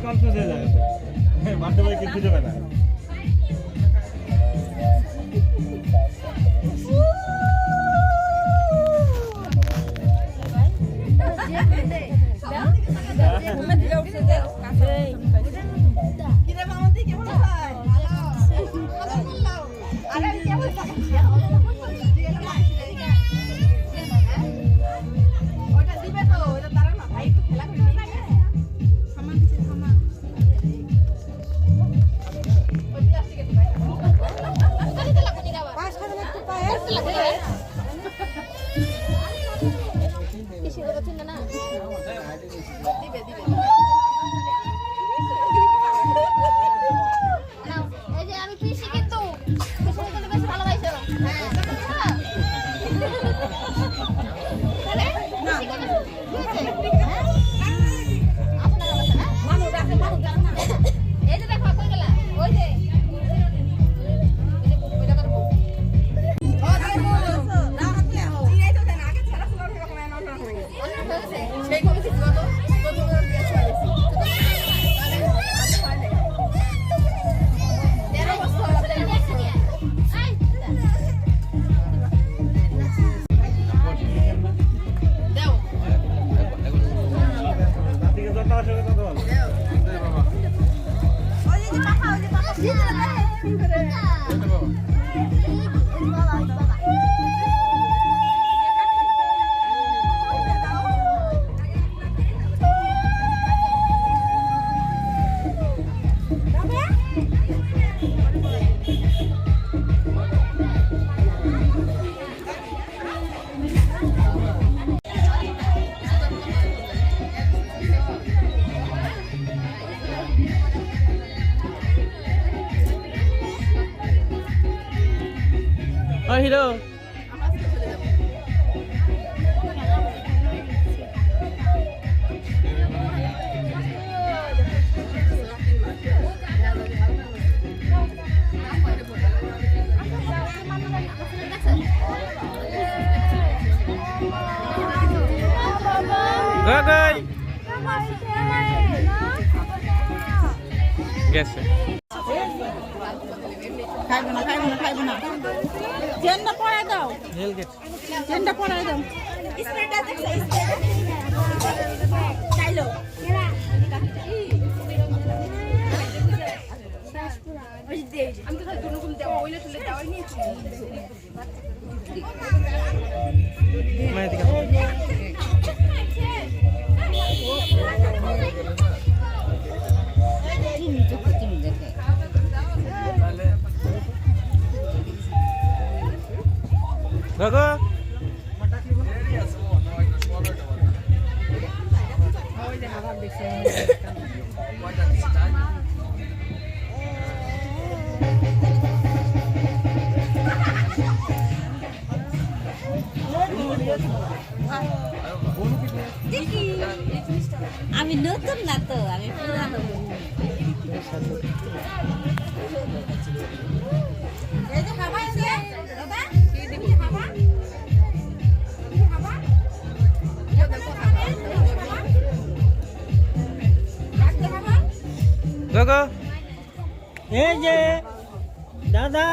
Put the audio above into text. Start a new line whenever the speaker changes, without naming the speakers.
Confuse হয়ে যায় মাঠে ভাই কিছু দেবে না হিরো গেছে খাইবো না চেনটা পরাই দাও চেনটা পরাই দাও স্প্রেটা দেখছ চাইলো আমি তো খালি দুরকম দেব ওইলে তুলে দেওয়াই নিয়েছি Gaga. আমি নতুন না তো আমি পুরানো এই যে খাবার আছে দাদা কি দিবি খাবার দাদা এই যে দাদা